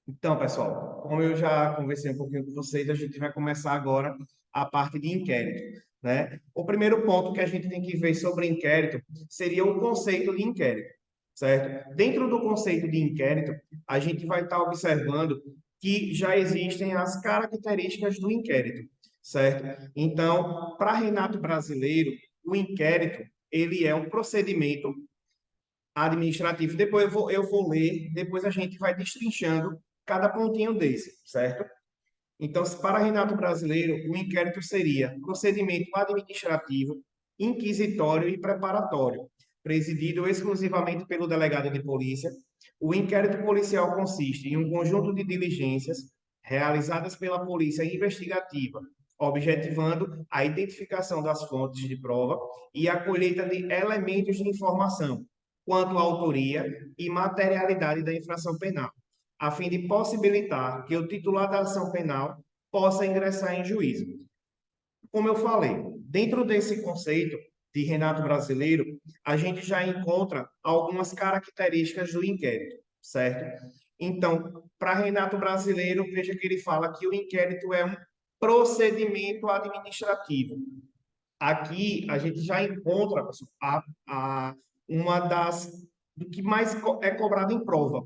Então, pessoal, como eu já conversei um pouquinho com vocês, a gente vai começar agora a parte de inquérito, né? O primeiro ponto que a gente tem que ver sobre inquérito seria o conceito de inquérito, certo? Dentro do conceito de inquérito, a gente vai estar observando que já existem as características do inquérito, certo? Então, para Renato Brasileiro, o inquérito, ele é um procedimento administrativo. Depois eu vou ler, depois a gente vai destrinchando cada pontinho desse, certo? Então, para Renato Brasileiro, o inquérito seria procedimento administrativo, inquisitório e preparatório, presidido exclusivamente pelo delegado de polícia. O inquérito policial consiste em um conjunto de diligências realizadas pela polícia investigativa, objetivando a identificação das fontes de prova e a colheita de elementos de informação quanto à autoria e materialidade da infração penal, a fim de possibilitar que o titular da ação penal possa ingressar em juízo. Como eu falei, dentro desse conceito de Renato Brasileiro, a gente já encontra algumas características do inquérito, certo? Então, para Renato Brasileiro, veja que ele fala que o inquérito é um procedimento administrativo. Aqui a gente já encontra pessoal, uma das do que mais é cobrado em prova,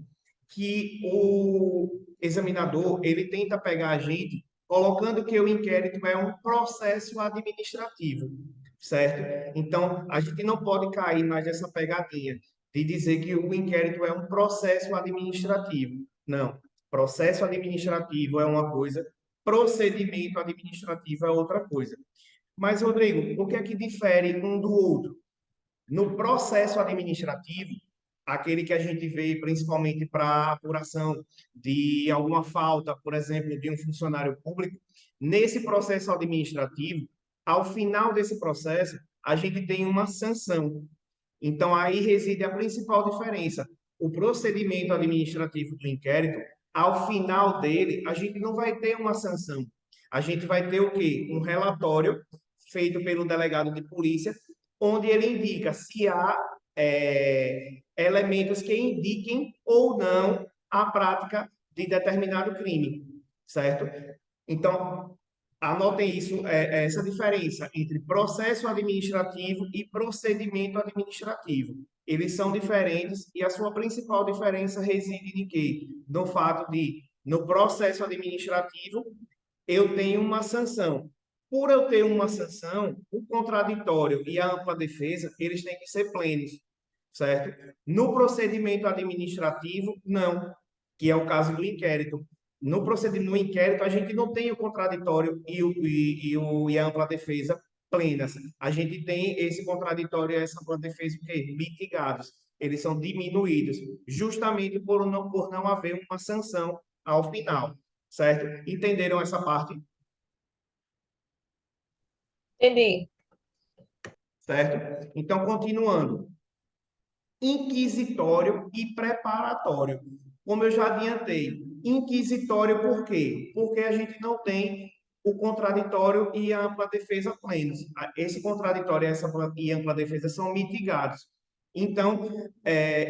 que o examinador ele tenta pegar a gente colocando que o inquérito é um processo administrativo, certo? Então a gente não pode cair mais nessa pegadinha de dizer que o inquérito é um processo administrativo. Não, processo administrativo é uma coisa, procedimento administrativo é outra coisa. Mas, Rodrigo, o que é que difere um do outro? No processo administrativo, aquele que a gente vê principalmente para apuração de alguma falta, por exemplo, de um funcionário público, nesse processo administrativo, ao final desse processo, a gente tem uma sanção. Então, aí reside a principal diferença. O procedimento administrativo do inquérito, ao final dele, a gente não vai ter uma sanção. A gente vai ter o quê? Um relatório feito pelo delegado de polícia, onde ele indica se há elementos que indiquem ou não a prática de determinado crime, certo? Então, anotem isso, essa diferença entre processo administrativo e procedimento administrativo. Eles são diferentes e a sua principal diferença reside em quê? No fato de, no processo administrativo, eu tenho uma sanção. Por eu ter uma sanção, o contraditório e a ampla defesa, eles têm que ser plenos, certo? No procedimento administrativo, não, que é o caso do inquérito. No procedimento, no inquérito, a gente não tem o contraditório e a ampla defesa plenas. A gente tem esse contraditório e essa ampla defesa mitigados. Eles são diminuídos, justamente por não haver uma sanção ao final, certo? Entenderam essa parte? Entendi. Certo? Então, continuando. Inquisitório e preparatório. Como eu já adiantei, inquisitório por quê? Porque a gente não tem o contraditório e a ampla defesa plenos. Esse contraditório e ampla defesa são mitigados. Então,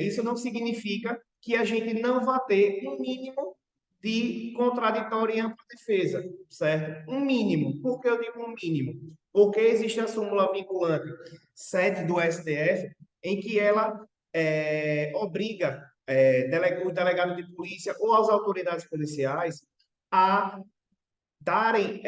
isso não significa que a gente não vá ter um mínimo de contraditório e ampla defesa, certo? Um mínimo. Por que eu digo um mínimo? Porque existe a súmula vinculante 7 do STF, em que ela obriga o delegado de polícia ou as autoridades policiais a darem,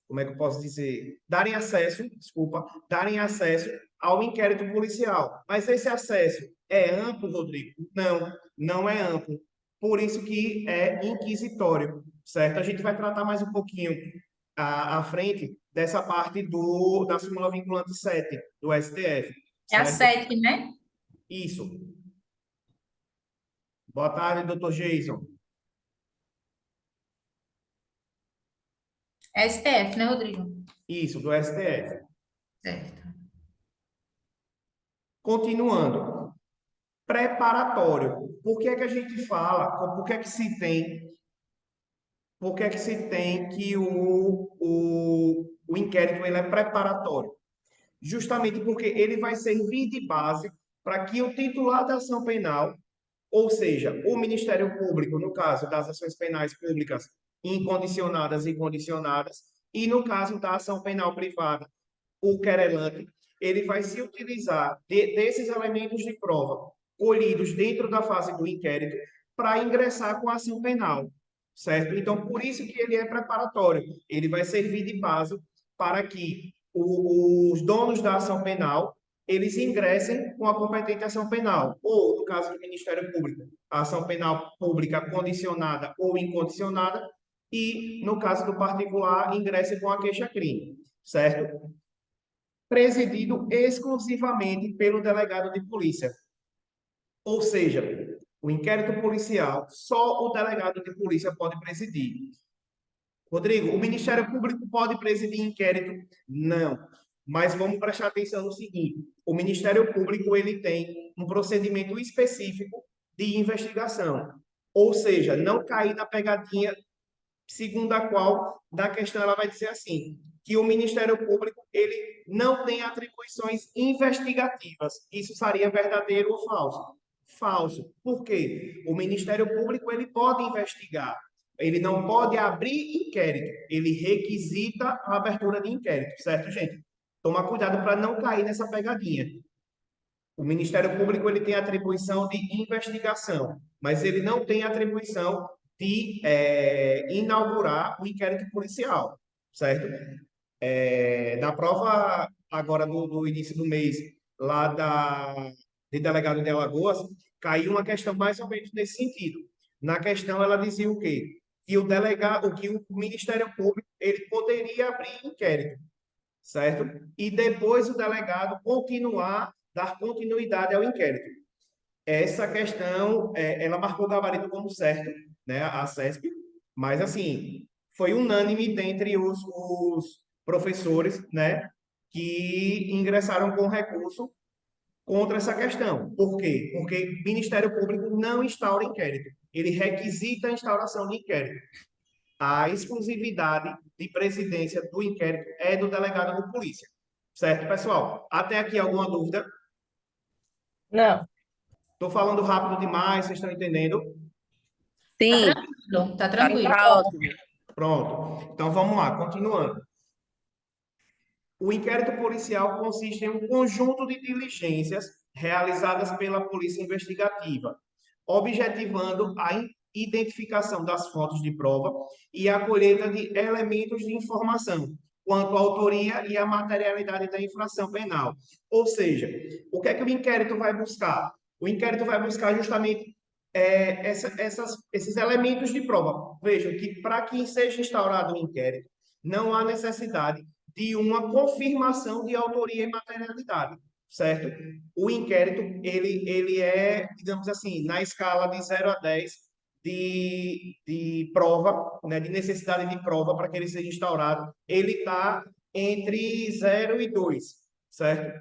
como é que eu posso dizer, darem acesso, desculpa, darem acesso ao inquérito policial. Mas esse acesso é amplo, Rodrigo? Não, não é amplo. Por isso que é inquisitório, certo? A gente vai tratar mais um pouquinho à frente dessa parte da súmula vinculante 7 do STF, É a certo? 7, né? Isso. Boa tarde, doutor Jason. É STF, né, Rodrigo? Isso, do STF. Certo. Continuando, preparatório. Por que é que a gente fala, por que é que se tem, por que é que se tem que o inquérito ele é preparatório? Justamente porque ele vai servir de base para que o titular da ação penal Ou seja, o Ministério Público, no caso das ações penais públicas incondicionadas e condicionadas, e no caso da ação penal privada, o querelante, ele vai se utilizar desses elementos de prova colhidos dentro da fase do inquérito para ingressar com a ação penal, certo? Então, por isso que ele é preparatório. Ele vai servir de base para que os donos da ação penal eles ingressem com a competente ação penal, ou, no caso do Ministério Público, a ação penal pública condicionada ou incondicionada, e, no caso do particular, ingressem com a queixa-crime, certo? Presidido exclusivamente pelo delegado de polícia. Ou seja, o inquérito policial, só o delegado de polícia pode presidir. Rodrigo, o Ministério Público pode presidir inquérito? Não. Mas vamos prestar atenção no seguinte: o Ministério Público ele tem um procedimento específico de investigação. Ou seja, não cair na pegadinha segundo a qual da questão ela vai dizer assim, que o Ministério Público ele não tem atribuições investigativas. Isso seria verdadeiro ou falso? Falso. Por quê? O Ministério Público ele pode investigar, ele não pode abrir inquérito, ele requisita a abertura de inquérito, certo, gente? Toma cuidado para não cair nessa pegadinha. O Ministério Público ele tem atribuição de investigação, mas ele não tem atribuição de inaugurar o inquérito policial, certo? Na prova agora do início do mês, lá de delegado de Alagoas, caiu uma questão mais ou menos nesse sentido. Na questão, ela dizia o quê? Que o delegado, que o Ministério Público, ele poderia abrir inquérito, certo? E depois o delegado dar continuidade ao inquérito. Essa questão, ela marcou o gabarito como certo, né, a CESP, mas, assim, foi unânime dentre os professores, né, que ingressaram com recurso contra essa questão. Por quê? Porque o Ministério Público não instaura inquérito, ele requisita a instauração de inquérito. A exclusividade de presidência do inquérito é do delegado de polícia. Certo, pessoal? Até aqui alguma dúvida? Não. Estou falando rápido demais, vocês estão entendendo? Tá Sim, tranquilo, tá tranquilo. tá ótimo. Pronto. Então vamos lá, continuando. O inquérito policial consiste em um conjunto de diligências realizadas pela Polícia Investigativa, objetivando a identificação das fontes de prova e a colheita de elementos de informação quanto à autoria e à materialidade da infração penal. Ou seja, o que é que o inquérito vai buscar? O inquérito vai buscar justamente esses elementos de prova. Vejam que para que seja instaurado um inquérito, não há necessidade de uma confirmação de autoria e materialidade, certo? O inquérito, ele é, digamos assim, na escala de 0 a 10 de prova, né, de necessidade de prova para que ele seja instaurado, ele está entre 0 e 2, certo?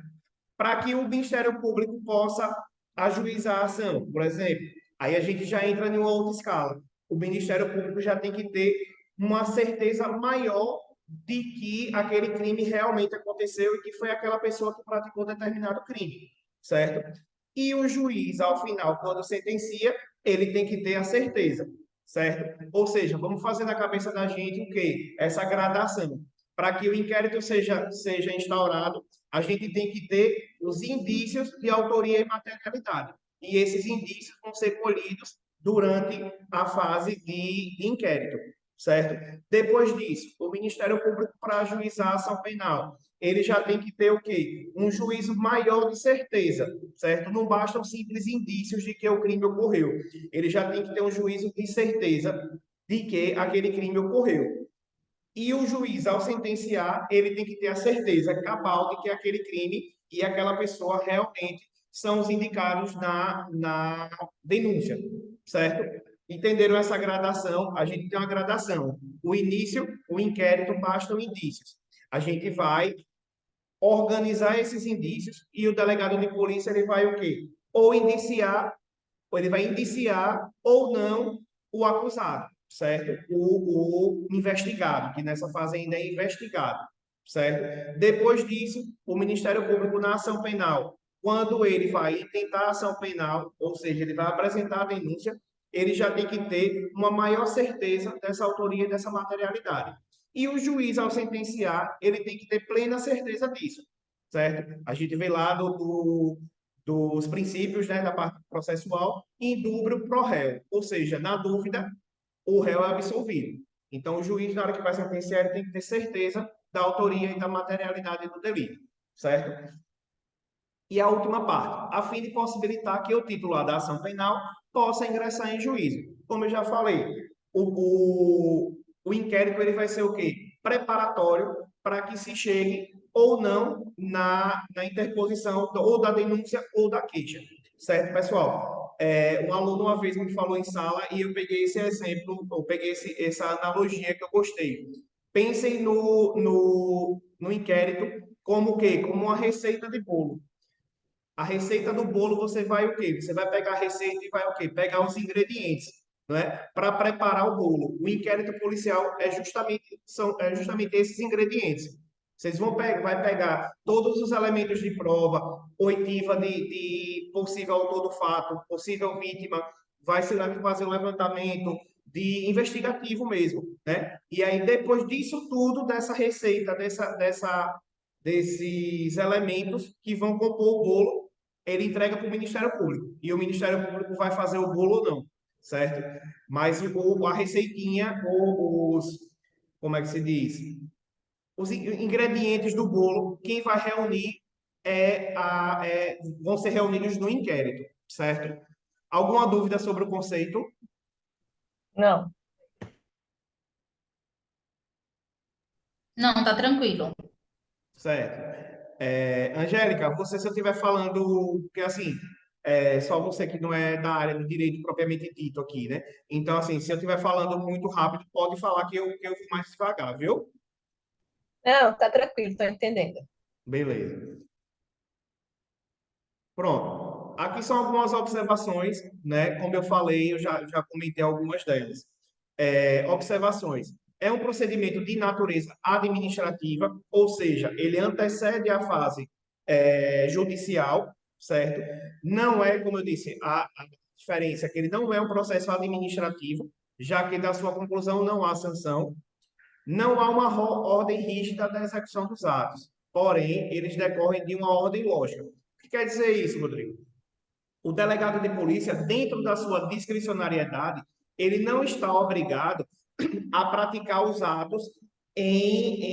Para que o Ministério Público possa ajuizar a ação, por exemplo. Aí a gente já entra em uma outra escala. O Ministério Público já tem que ter uma certeza maior de que aquele crime realmente aconteceu e que foi aquela pessoa que praticou determinado crime, certo? E o juiz, ao final, quando sentencia, ele tem que ter a certeza, certo? Ou seja, vamos fazer na cabeça da gente o quê? Essa gradação. Para que o inquérito seja instaurado, a gente tem que ter os indícios de autoria e materialidade. E esses indícios vão ser colhidos durante a fase de inquérito, certo? Depois disso, o Ministério Público, para ajuizar a ação penal, ele já tem que ter o quê? Um juízo maior de certeza, certo? Não bastam simples indícios de que o crime ocorreu. Ele já tem que ter um juízo de certeza de que aquele crime ocorreu. E o juiz, ao sentenciar, ele tem que ter a certeza cabal de que aquele crime e aquela pessoa realmente são os indicados na denúncia, certo? Entenderam essa gradação? A gente tem uma gradação. O início, o inquérito, bastam indícios. A gente vai organizar esses indícios e o delegado de polícia ele vai o quê? Ou ele vai indiciar ou não o acusado, certo? O investigado, que nessa fase ainda é investigado, certo? Depois disso, o Ministério Público, na ação penal, quando ele vai intentar a ação penal, ou seja, ele vai apresentar a denúncia, ele já tem que ter uma maior certeza dessa autoria e dessa materialidade. E o juiz, ao sentenciar, ele tem que ter plena certeza disso, certo? A gente vê lá dos princípios, né, da parte processual, in dúbio pro réu, ou seja, na dúvida, o réu é absolvido. Então, o juiz, na hora que vai sentenciar, ele tem que ter certeza da autoria e da materialidade do delito, certo? E a última parte, a fim de possibilitar que o titular da ação penal possa ingressar em juízo. Como eu já falei, o inquérito ele vai ser o quê? Preparatório para que se chegue ou não na interposição ou da denúncia ou da queixa. Certo, pessoal? Um aluno uma vez me falou em sala e eu peguei esse exemplo, eu peguei essa analogia que eu gostei. Pensem no inquérito como o quê? Como uma receita de bolo. A receita do bolo, você vai o quê? Você vai pegar a receita e vai o quê? Pegar os ingredientes, não é? Para preparar o bolo. O inquérito policial é justamente esses ingredientes. Vocês vai pegar todos os elementos de prova, oitiva de possível autor do fato, possível vítima, vai se fazer um levantamento de investigativo mesmo, né? E aí, depois disso tudo, dessa receita, desses elementos que vão compor o bolo, ele entrega para o Ministério Público. E o Ministério Público vai fazer o bolo ou não, certo? Mas a receitinha, ou como é que se diz? Os ingredientes do bolo, quem vai reunir vão ser reunidos no inquérito, certo? Alguma dúvida sobre o conceito? Não. Não, tá tranquilo. Certo. Angélica, você se eu estiver falando, porque assim, só você que não é da área do direito propriamente dito aqui, né? Então, assim, se eu estiver falando muito rápido, pode falar que eu vou mais devagar, viu? Não, tá tranquilo, estou entendendo. Beleza. Pronto. Aqui são algumas observações, né? Como eu falei, eu já comentei algumas delas. Observações. É um procedimento de natureza administrativa, ou seja, ele antecede a fase judicial, certo? Não é, como eu disse, a diferença é que ele não é um processo administrativo, já que da sua conclusão não há sanção, não há uma ordem rígida da execução dos atos, porém, eles decorrem de uma ordem lógica. O que quer dizer isso, Rodrigo? O delegado de polícia, dentro da sua discricionariedade, ele não está obrigado a praticar os atos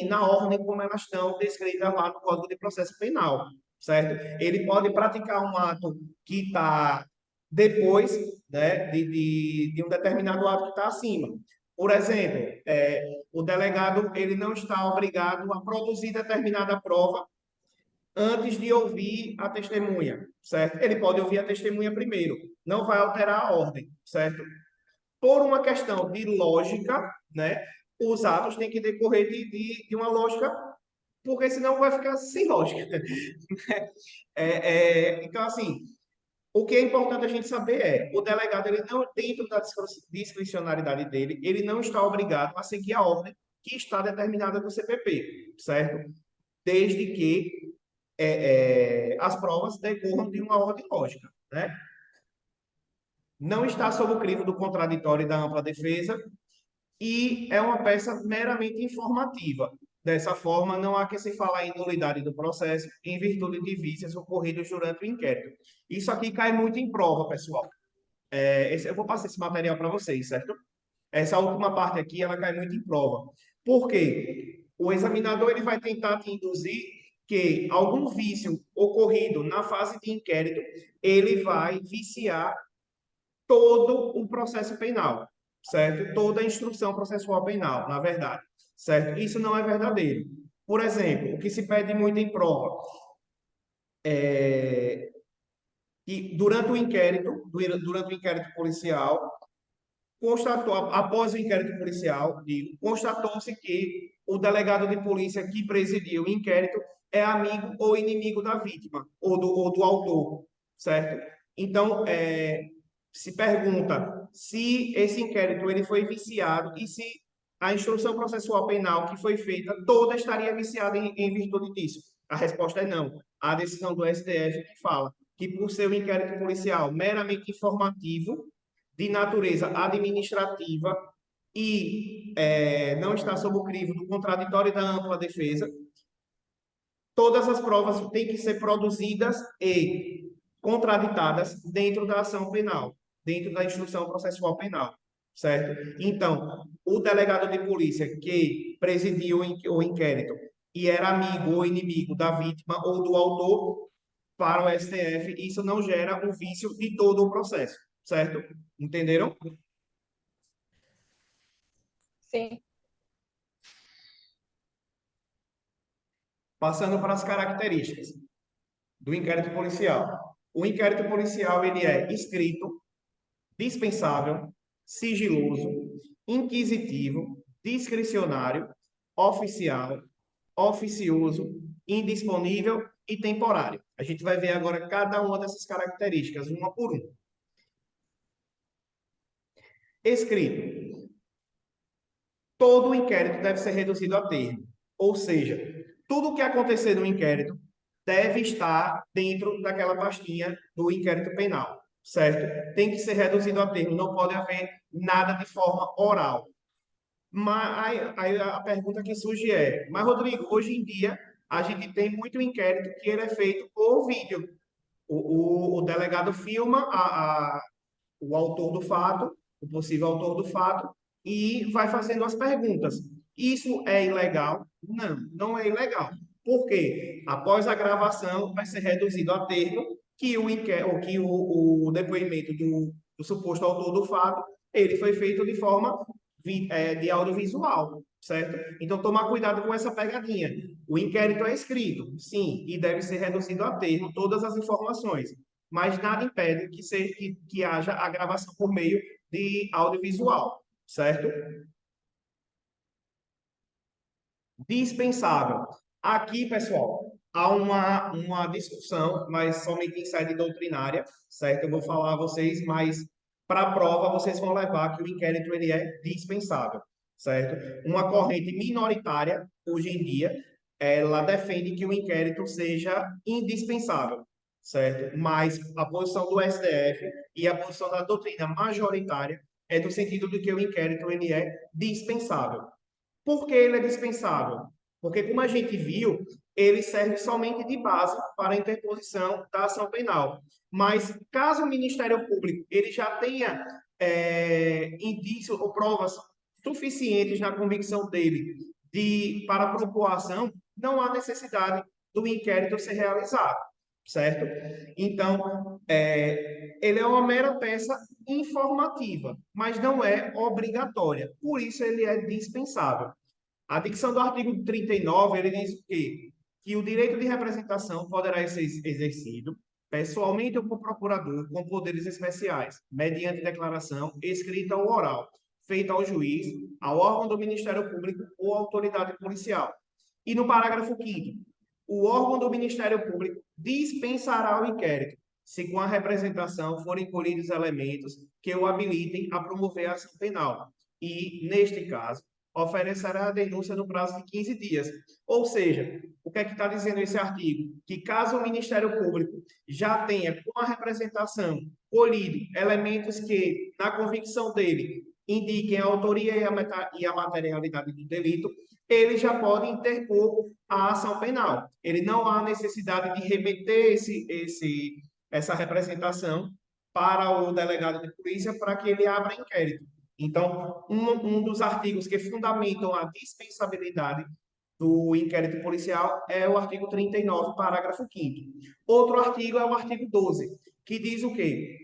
na ordem como elas estão descritas lá no Código de Processo Penal, certo? Ele pode praticar um ato que está depois, né, de um determinado ato que está acima. Por exemplo, o delegado ele não está obrigado a produzir determinada prova antes de ouvir a testemunha, certo? Ele pode ouvir a testemunha primeiro, não vai alterar a ordem, certo? Por uma questão de lógica, né? Os atos têm que decorrer de uma lógica, porque senão vai ficar sem lógica. Então, assim, o que é importante a gente saber o delegado, ele não, dentro da discricionariedade dele, ele não está obrigado a seguir a ordem que está determinada no CPP, certo? Desde que as provas decorram de uma ordem lógica, né? Não está sob o crivo do contraditório e da ampla defesa e é uma peça meramente informativa. Dessa forma, não há que se falar em nulidade do processo em virtude de vícios ocorridos durante o inquérito. Isso aqui cai muito em prova, pessoal. Eu vou passar esse material para vocês, certo? Essa última parte aqui, ela cai muito em prova. Por quê? O examinador ele vai tentar te induzir que algum vício ocorrido na fase de inquérito, ele vai viciar todo o processo penal, certo? Toda a instrução processual penal, na verdade, certo? Isso não é verdadeiro. Por exemplo, o que se pede muito em prova é que durante o inquérito policial, após o inquérito policial, constatou-se que o delegado de polícia que presidiu o inquérito é amigo ou inimigo da vítima ou do autor, certo? Então, se pergunta se esse inquérito ele foi viciado e se a instrução processual penal que foi feita toda estaria viciada em virtude disso. A resposta é não. A decisão do STF que fala que, por ser um inquérito policial meramente informativo, de natureza administrativa e não está sob o crivo do contraditório e da ampla defesa, todas as provas têm que ser produzidas e contraditadas dentro da ação penal, dentro da instrução processual penal, certo? Então, o delegado de polícia que presidiu o inquérito e era amigo ou inimigo da vítima ou do autor, para o STF, isso não gera um vício de todo o processo, certo? Entenderam? Sim. Passando para as características do inquérito policial. O inquérito policial ele é escrito, dispensável, sigiloso, inquisitivo, discricionário, oficial, oficioso, indisponível e temporário. A gente vai ver agora cada uma dessas características, uma por uma. Escrito. Todo o inquérito deve ser reduzido a termo. Ou seja, tudo o que acontecer no inquérito deve estar dentro daquela pastinha do inquérito penal, certo? Tem que ser reduzido a termo, não pode haver nada de forma oral. Mas aí a pergunta que surge é, mas Rodrigo, hoje em dia a gente tem muito inquérito que ele é feito por vídeo. O delegado filma o autor do fato, o possível autor do fato, e vai fazendo as perguntas. Isso é ilegal? Não, não é ilegal. Por quê? Após a gravação, vai ser reduzido a termo que o depoimento do suposto autor do fato, ele foi feito de forma de audiovisual, certo? Então, tomar cuidado com essa pegadinha. O inquérito é escrito, sim, e deve ser reduzido a termo todas as informações, mas nada impede que haja a gravação por meio de audiovisual, certo? Dispensável. Aqui, pessoal, há uma discussão, mas somente em sede doutrinária, certo? Eu vou falar a vocês, mas para a prova vocês vão levar que o inquérito ele é dispensável, certo? Uma corrente minoritária, hoje em dia, ela defende que o inquérito seja indispensável, certo? Mas a posição do STF e a posição da doutrina majoritária é no sentido de que o inquérito ele é dispensável. Por que ele é dispensável? Porque, como a gente viu, ele serve somente de base para a interposição da ação penal. Mas, caso o Ministério Público ele já tenha indícios ou provas suficientes na convicção dele para propor a ação, não há necessidade do inquérito ser realizado, certo? Então, ele é uma mera peça informativa, mas não é obrigatória. Por isso, ele é dispensável. A dicção do artigo 39, ele diz o quê? Que o direito de representação poderá ser exercido pessoalmente ou por procurador com poderes especiais, mediante declaração escrita ou oral, feita ao juiz, ao órgão do Ministério Público ou autoridade policial. E no parágrafo 5º, o órgão do Ministério Público dispensará o inquérito, se com a representação forem colhidos elementos que o habilitem a promover a ação penal. E, neste caso, oferecerá a denúncia no prazo de 15 dias. Ou seja, o que é que está dizendo esse artigo? Que caso o Ministério Público já tenha, com a representação, colhido elementos que, na convicção dele, indiquem a autoria e a materialidade do delito, ele já pode interpor a ação penal. Ele não há necessidade de remeter essa representação para o delegado de polícia para que ele abra inquérito. Então, um dos artigos que fundamentam a dispensabilidade do inquérito policial é o artigo 39, parágrafo 5º. Outro artigo é o artigo 12, que diz o quê?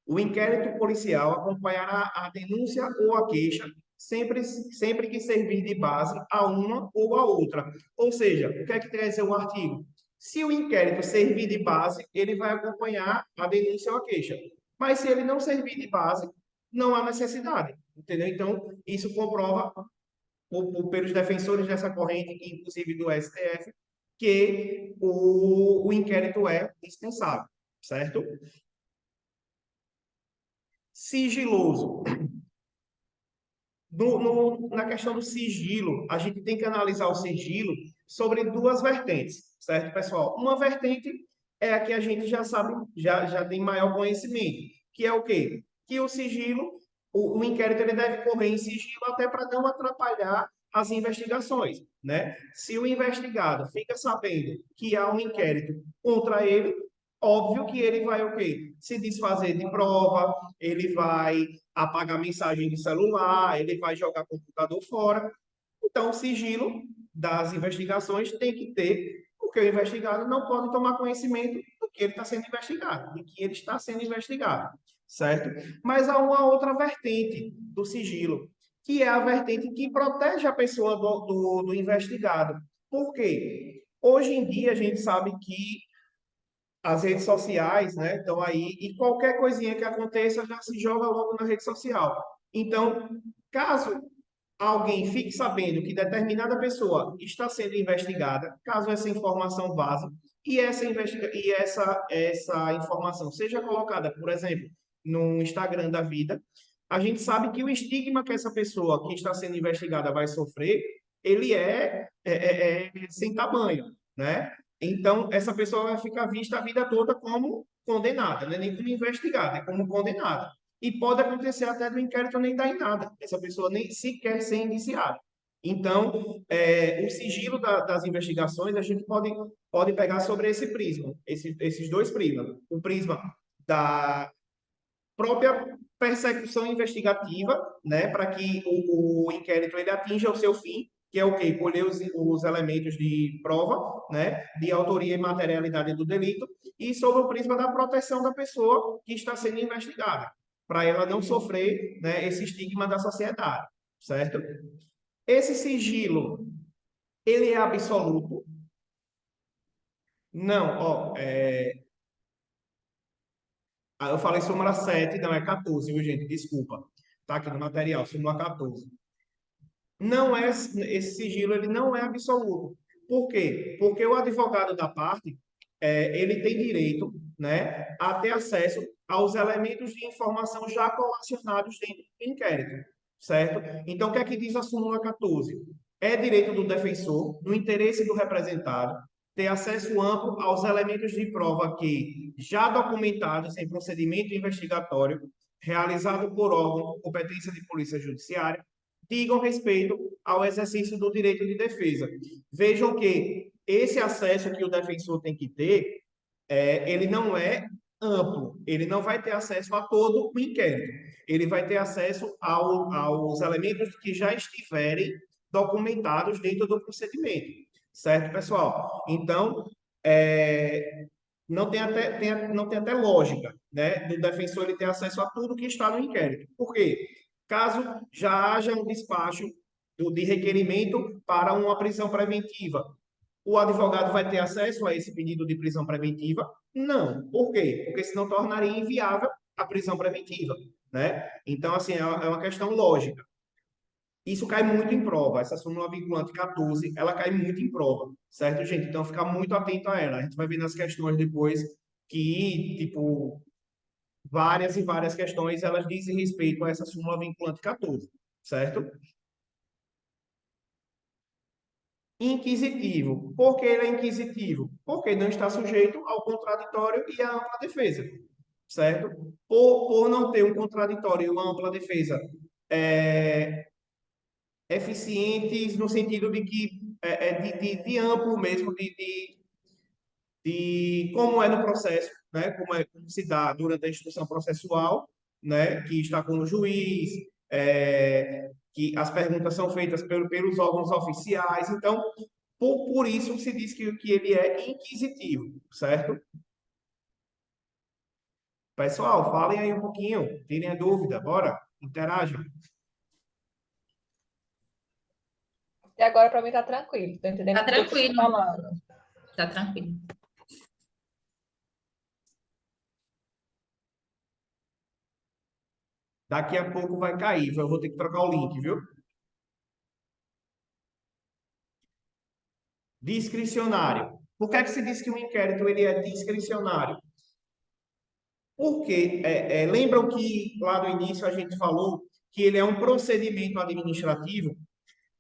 O inquérito policial acompanhará a denúncia ou a queixa, sempre que servir de base a uma ou a outra. Ou seja, o que é que quer dizer o artigo? Se o inquérito servir de base, ele vai acompanhar a denúncia ou a queixa. Mas se ele não servir de base, não há necessidade, entendeu? Então, isso comprova pelos defensores dessa corrente, inclusive do STF, que o inquérito é dispensável, certo? Sigiloso. Na questão do sigilo, a gente tem que analisar o sigilo sobre duas vertentes, certo, pessoal? Uma vertente é a que a gente já sabe, já tem maior conhecimento, que é o quê? Que o sigilo, o inquérito ele deve correr em sigilo até para não atrapalhar as investigações, né? Se o investigado fica sabendo que há um inquérito contra ele, óbvio que ele vai o quê? Se desfazer de prova, ele vai apagar mensagem de celular, ele vai jogar computador fora. Então, o sigilo das investigações tem que ter, porque o investigado não pode tomar conhecimento do que ele está sendo investigado, de que ele está sendo investigado, certo? Mas há uma outra vertente do sigilo, que é a vertente que protege a pessoa do investigado. Por quê? Hoje em dia, a gente sabe que as redes sociais, né, estão aí, e qualquer coisinha que aconteça já se joga logo na rede social. Então, caso alguém fique sabendo que determinada pessoa está sendo investigada, caso essa informação vaze, e essa informação seja colocada, por exemplo, no Instagram da vida, a gente sabe que o estigma que essa pessoa que está sendo investigada vai sofrer, ele é sem tamanho, né? Então, essa pessoa vai ficar vista a vida toda como condenada, né? Nem como investigada, é como condenada. E pode acontecer até do inquérito nem dar em nada, essa pessoa nem sequer ser indiciada. Então, o sigilo das investigações, a gente pode pegar sobre esse prisma, esses dois prismas. O prisma da própria persecução investigativa, né, para que o inquérito ele atinja o seu fim, que é o quê? Colher os elementos de prova, né, de autoria e materialidade do delito, e sobre o prisma da proteção da pessoa que está sendo investigada, para ela não sofrer, né, esse estigma da sociedade, certo? Esse sigilo, ele é absoluto? Não, ó, eu falei súmula 7, não é 14, viu, gente? Desculpa. Tá aqui no material, súmula 14. Não é, esse sigilo ele não é absoluto. Por quê? Porque o advogado da parte, ele tem direito, né, a ter acesso aos elementos de informação já colacionados dentro do inquérito, certo? Então, o que é que diz a súmula 14? É direito do defensor, no interesse do representado, ter acesso amplo aos elementos de prova que, já documentados em procedimento investigatório, realizado por órgão com competência de polícia judiciária, digam respeito ao exercício do direito de defesa. Vejam que esse acesso que o defensor tem que ter, ele não é amplo, ele não vai ter acesso a todo o inquérito, ele vai ter acesso aos elementos que já estiverem documentados dentro do procedimento, certo, pessoal? Então, não tem até lógica, né, do defensor ele ter acesso a tudo que está no inquérito. Por quê? Caso já haja um despacho de requerimento para uma prisão preventiva, o advogado vai ter acesso a esse pedido de prisão preventiva? Não. Por quê? Porque senão tornaria inviável a prisão preventiva, né? Então, assim, é uma questão lógica. Isso cai muito em prova. Essa súmula vinculante 14, ela cai muito em prova, certo, gente? Então, ficar muito atento a ela. A gente vai ver nas questões depois que, tipo, várias e várias questões, elas dizem respeito a essa súmula vinculante 14, certo? Inquisitivo. Por que ele é inquisitivo? Porque não está sujeito ao contraditório e à ampla defesa, certo? Por não ter um contraditório e uma ampla defesa é, eficientes no sentido de que de amplo mesmo, de como é no processo, né? Como se dá durante a instrução processual, né? Que está com o juiz, que as perguntas são feitas pelos órgãos oficiais. Então, por isso se diz que ele é inquisitivo, certo? Pessoal, falem aí um pouquinho, tirem a dúvida, bora, interajam. E agora para mim tá tranquilo, tô entendendo Tá o que eu tô tranquilo, falando. tá tranquilo. Daqui a pouco vai cair, eu vou ter que trocar o link, viu? Discricionário. Por que é que se diz que o inquérito ele é discricionário? Porque lembram que lá no início a gente falou que ele é um procedimento administrativo.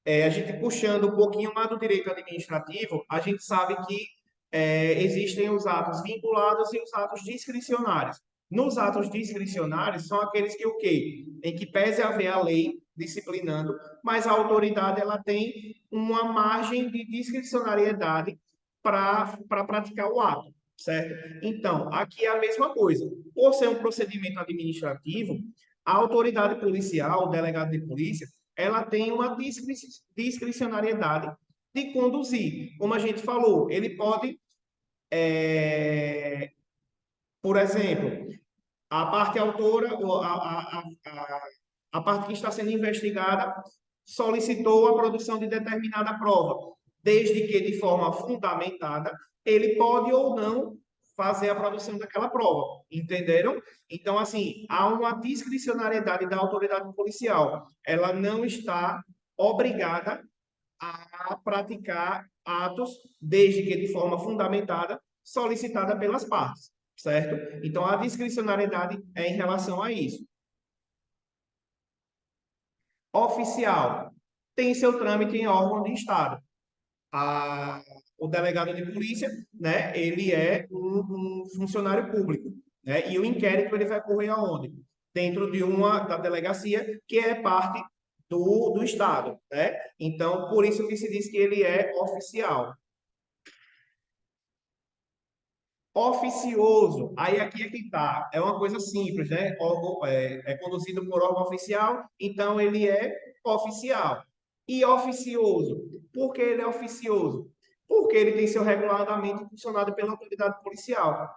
A gente puxando um pouquinho lá do direito administrativo, a gente sabe que existem os atos vinculados e os atos discricionários. Nos atos discricionários são aqueles que o quê? Em que pese haver a lei disciplinando, mas a autoridade ela tem uma margem de discricionariedade para praticar o ato, certo? Então, aqui é a mesma coisa. Por ser um procedimento administrativo, a autoridade policial, o delegado de polícia, ela tem uma discricionariedade de conduzir. Como a gente falou, ele pode, por exemplo, a parte autora, a parte que está sendo investigada, solicitou a produção de determinada prova, desde que de forma fundamentada, ele pode ou não fazer a produção daquela prova, entenderam? Então, assim, há uma discricionariedade da autoridade policial. Ela não está obrigada a praticar atos, desde que de forma fundamentada, solicitada pelas partes, certo? Então, a discricionariedade é em relação a isso. Oficial tem seu trâmite em órgão de Estado. O delegado de polícia, né, ele é um funcionário público, né, e o inquérito ele vai correr aonde? Dentro de uma da delegacia que é parte do Estado, né? Então, por isso que se diz que ele é oficial. Oficioso, aí aqui é que está, é uma coisa simples, né? É conduzido por órgão oficial, então ele é oficial. E oficioso, por que ele é oficioso? Porque ele tem seu regular andamento funcionado pela autoridade policial.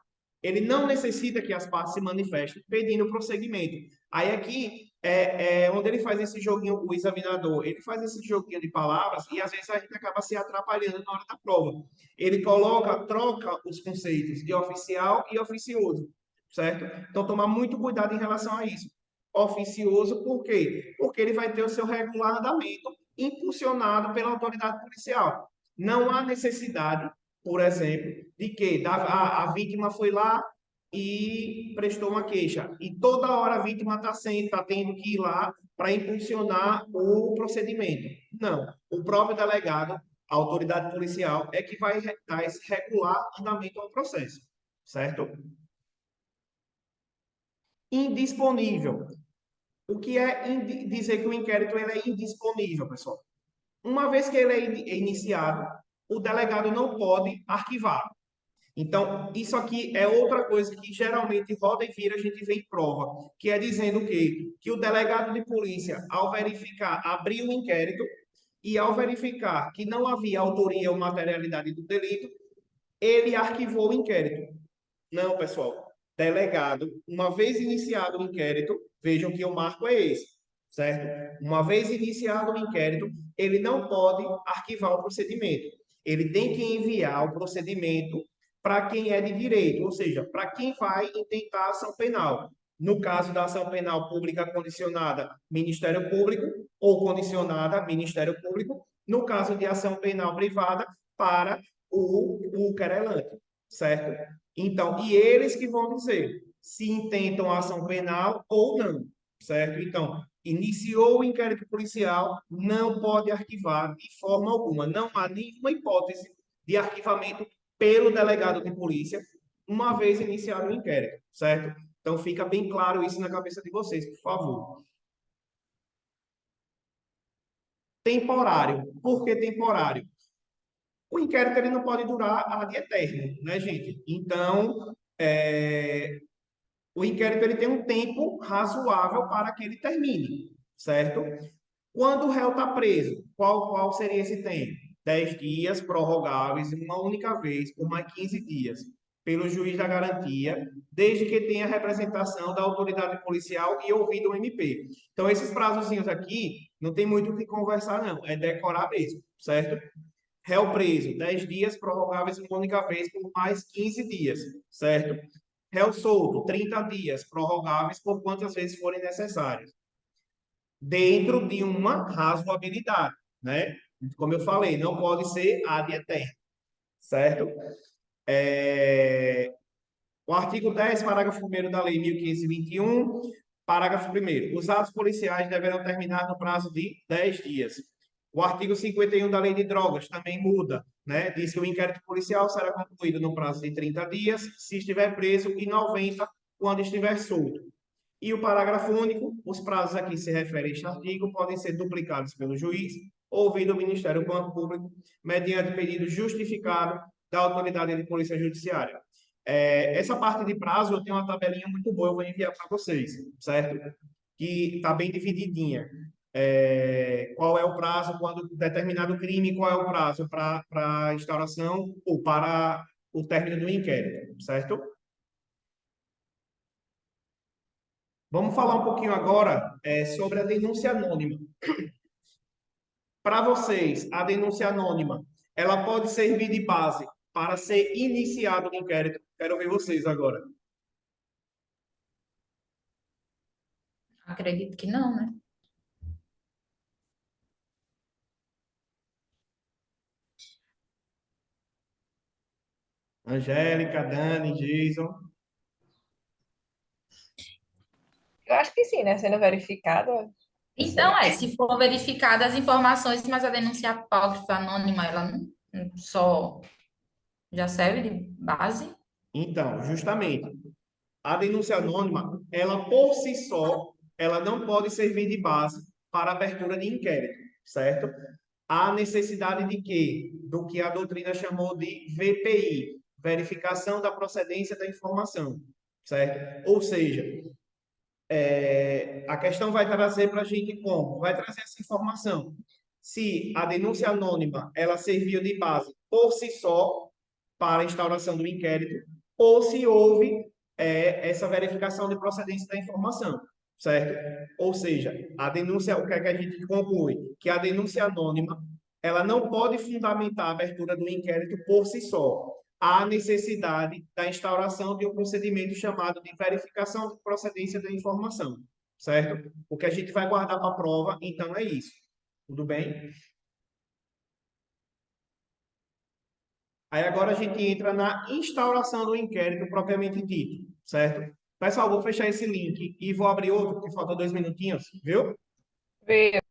Ele não necessita que as partes se manifestem pedindo prosseguimento. Aí aqui é onde ele faz esse joguinho, o examinador, ele faz esse joguinho de palavras e às vezes a gente acaba se atrapalhando na hora da prova. Ele troca os conceitos de oficial e oficioso, certo? Então, tomar muito cuidado em relação a isso. Oficioso, por quê? Porque ele vai ter o seu regular andamento impulsionado pela autoridade policial. Não há necessidade, por exemplo, de que a vítima foi lá e prestou uma queixa. E toda hora a vítima está tendo que ir lá para impulsionar o procedimento. Não. O próprio delegado, a autoridade policial, é que vai dar esse regular andamento ao processo. Certo? Indisponível. O que é dizer que o inquérito ele é indisponível, pessoal? Uma vez que ele é iniciado, o delegado não pode arquivar. Então, isso aqui é outra coisa que geralmente roda e vira a gente vê em prova, que é dizendo o quê? Que o delegado de polícia, ao verificar, abriu o inquérito e ao verificar que não havia autoria ou materialidade do delito, ele arquivou o inquérito. Não, pessoal. Delegado, uma vez iniciado o inquérito, vejam que o marco é esse, certo? Uma vez iniciado o inquérito, ele não pode arquivar o procedimento. Ele tem que enviar o procedimento para quem é de direito, ou seja, para quem vai intentar ação penal. No caso da ação penal pública condicionada, Ministério Público, ou condicionada, Ministério Público. No caso de ação penal privada, para o querelante, certo? Então, e eles que vão dizer se intentam ação penal ou não, certo? Então, iniciou o inquérito policial, não pode arquivar de forma alguma. Não há nenhuma hipótese de arquivamento pelo delegado de polícia, uma vez iniciado o inquérito, certo? Então, fica bem claro isso na cabeça de vocês, por favor. Temporário. Por que temporário? O inquérito ele não pode durar ad eterno, né, gente? Então, o inquérito ele tem um tempo razoável para que ele termine, certo? Quando o réu está preso, qual seria esse tempo? 10 dias prorrogáveis uma única vez por mais 15 dias, pelo juiz da garantia, desde que tenha representação da autoridade policial e ouvido o MP. Então, esses prazozinhos aqui, não tem muito o que conversar, não. É decorar mesmo, certo? Réu preso, 10 dias prorrogáveis uma única vez por mais 15 dias, certo? Réu solto, 30 dias prorrogáveis por quantas vezes forem necessárias, dentro de uma razoabilidade, né? Como eu falei, não pode ser ad eterno, certo? O artigo 10, parágrafo 1º da Lei 1521, parágrafo 1º. Os atos policiais deverão terminar no prazo de 10 dias. O artigo 51 da Lei de Drogas também muda, né? Diz que o inquérito policial será concluído no prazo de 30 dias, se estiver preso, e 90 quando estiver solto. E o parágrafo único, os prazos aqui se referem a este artigo, podem ser duplicados pelo juiz ou ouvido o Ministério Público, mediante pedido justificado da autoridade de polícia judiciária. Essa parte de prazo, eu tenho uma tabelinha muito boa, eu vou enviar para vocês, certo? Que está bem divididinha. Qual é o prazo quando determinado crime, qual é o prazo para a instauração ou para o término do inquérito, certo? Vamos falar um pouquinho agora sobre a denúncia anônima. Para vocês, a denúncia anônima, ela pode servir de base para ser iniciado o inquérito? Quero ver vocês agora. Acredito que não, né? Angélica, Dani, Jason. Eu acho que sim, né? Sendo verificada. Então, se for verificadas as informações, mas a denúncia apócrifa anônima, ela não só já serve de base? Então, justamente, a denúncia anônima, ela por si só, ela não pode servir de base para a abertura de inquérito, certo? Há necessidade de quê? Do que a doutrina chamou de VPI, verificação da procedência da informação, certo? Ou seja, a questão vai trazer para a gente como? Vai trazer essa informação. Se a denúncia anônima, ela serviu de base por si só para a instauração do inquérito, ou se houve essa verificação de procedência da informação, certo? Ou seja, a denúncia, o que é que a gente conclui? Que a denúncia anônima, ela não pode fundamentar a abertura do inquérito por si só. Há necessidade da instauração de um procedimento chamado de verificação de procedência da informação, certo? O que a gente vai guardar para a prova, então, é isso. Tudo bem? Aí agora a gente entra na instauração do inquérito propriamente dito, certo? Pessoal, vou fechar esse link e vou abrir outro, porque falta 2 minutinhos, viu? Ver.